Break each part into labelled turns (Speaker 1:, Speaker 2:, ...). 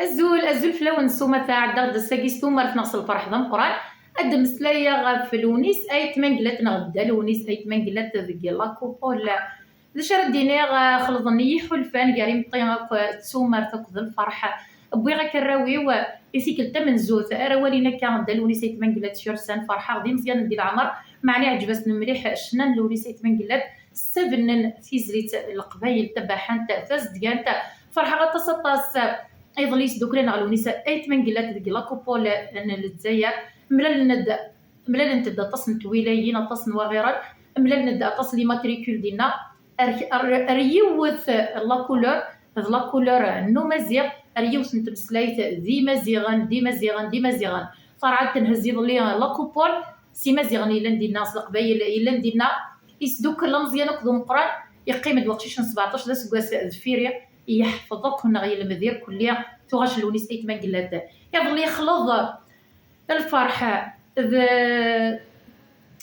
Speaker 1: الزول فلاون سوما تاع عدا ساكيستو مرت نقص الفرح ذا مقران اد مسلايا غاف لونيس اي تمنقلات نغدا لونيس اي تمنقلات ذكي لاكوبول لاش راه دينيغ خلطني حلفان قاري مطيغ تسومر تاخذ الفرحه بغيغا كراويو يسيكل تمن زوث راه ولينا كان دالوني سيت منقلات شورسان فرحه غدي مزيان ندير العمر معني عجبت مليح شنان لوني سيت منقلات سفنن تيزريت القبايل تبعحان تاثاز ديانت فرحه غتصطاس ايضليس دوكري نغلونيس ايت منقلات ديك لاكوبول للجزائر ملال نتدا تصن تويلايين تصن وغيرا ملال ندا تصن لي ماتريكول ديالنا ريوث لا كولور نو مزيغ ريوث نتمسلايت دي مزيغان فرعات تنهز يضلي لاكوبول سي مزيغن الا ندينا القبايل الا ندينا يسدوك لا مزيان وكذو مقران يقيم الوقتيش 17 دا سكواس دفيريا يحفظك ونغي المدير كليا تغاش لونيس ايت مانقلات يضلي يخلط الفرحه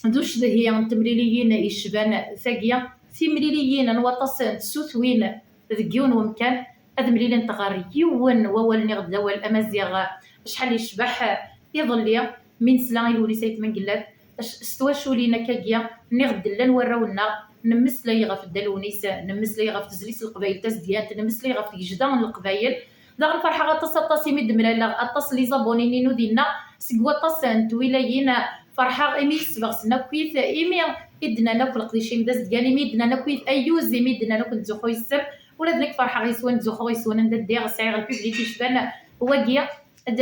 Speaker 1: دوش هي تمريليين يشبان ثاقيه تمريليين نوطس تسوثوين ذكيون ومكان هذا مليلين تغريون وولني غدا والامازيغ شحال يشبح يظل من سلا يلوني سيت منقلات استواشو لينا كاكيا نغد لنا نوراونا نمس لي غف الدلونيس نمس لي غف تزليس القبايل تزديانت نمس لي غف جدان القبايل دا الفرحه غتصطاسي مد ملالا اطاس لي زابونينينو دينا سكوا طاسان تويلايين فرحه ايمي سبغسنا كويت ايمي يدنا ناكل قديشي مداز ديالي ميدنا ناكويت ايوزي ميدنا ناكل تزخوي السب ولا ديك فرحه غيسوان تزخوي يسوان ندير صايغ البوبليك يشبان واقيا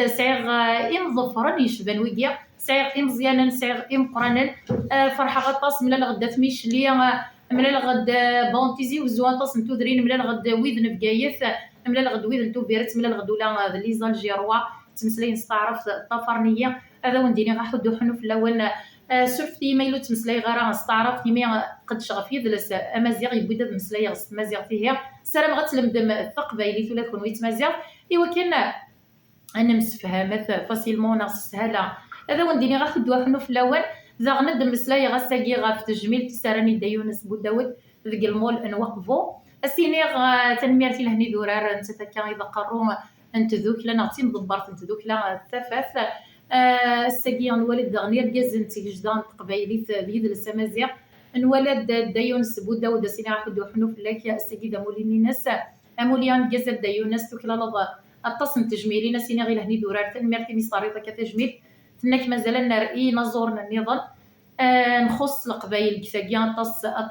Speaker 1: صايغ ام ظفران يشبان ويقيا صايغ ام مزيانا صايغ ام قرانا فرحه غطاس ملا غدا تميش ليا ملا غد بونتيزي وزوان طاس نتو درين ملا غد ويذن بقايث ملا غد ويذن تو بيرت ملا غد ولا لي زالجيروا تمسلين نستعرف طفرنيه هذا ونديني غاحدو حنو في الاول سرفتي ميلو تمسلاي غارا نستعرف تيمي قد شغفي دلس امازيغ يبدا تمسلاي غس مازيغ فيه سلام غتلمدم الثقبايلي ولا كون ويت مازيغ ايوا كان انا مسفهمات فاسيلمون ناس سهله هذا ونديني غاخدو حنو في الاول ذا غند مسلاي غاساكي غاف تجميل تسارني دايونس بوداود ذيك المول نوقفو اسيني تنميرتي لهني دورار انت كان اذا قروا انت ذوك لنا تيم ضبرت انت ذوك لا الثفاث الساقي الوالد غنير جازن تيجدان قبايلي بيد السمازيغ الولد دايونس بوداود سيني غاخدو حنو في لاك الساقي دا موليني ناس اموليان جازل دايونس توكلا لضا التصم تجميلي سيني غير هني دورار تنميرتي مصاريطه كتجميل تنك مازال نرئي نزورنا النظام نخص القبايل كساكيا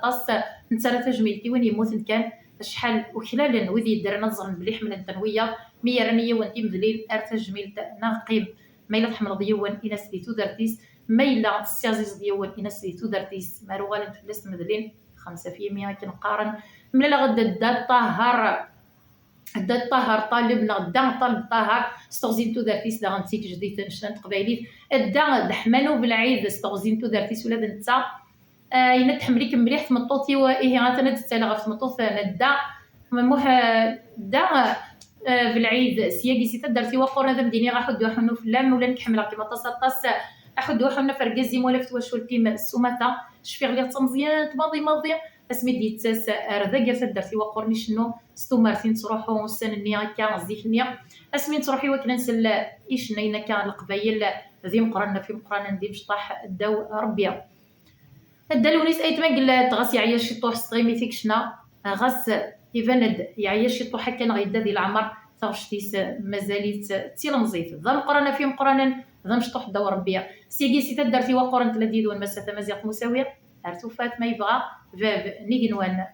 Speaker 1: طاس نتسرى تجميلتي وين يموت كان شحال وخلال وذي درنا نظر مليح من التنويه ميرانيه وانتي مذليل ارتجميل ناقيب ميلا تحمل ديوان اناس دي تودرتيس ميلا السيازيز ديوان اناس دي تودرتيس ماروغال تفلس مذلين 5% كنقارن ملا غدا دا طاهر دا طاهر طالبنا دا طالب طاهر استغزينتو دارتيس دا غنتيك جديد نشنت قبايليت دا دحمانو بالعيد استغزينتو دارتيس ولا بنتا ينت حمليك مليح تمطوطي وايه غاتنا تسالى غف تمطوط ندا مموح دا بالعيد سياقي سيتا دارتي وقور هذا مديني غاحد وحنو في اللام ولا نكحمل كيما تصطاس احد وحنا فركزي مولا فتواشو التيم السوماتا شفيغ لي تمزيان ماضي اسمي ديتاس رذاقه دارتي وقورني شنو ستو مارتين تروحوا السنه هكا زيكنيا اسمي تروحي وكنا نسل ايش نينا كان القبايل ذي مقرنا في مقرنا ندي بشطاح الدو ربيا الدلونيس ايت ما قال تغاس يعيا شي طوح ستريمي فيكشنا غاس يفند يعيا شي طوح هكا غيدا ديال العمر تغشتيس مازاليت تيلمزيت ذا مقرنا في مقرنا ذا مشطوح الدو ربيا سيكي سيتا دارتي وقورن تلديد والمسافه مزيق مساويه ارتوفات ما يبغى فاف نيغنوان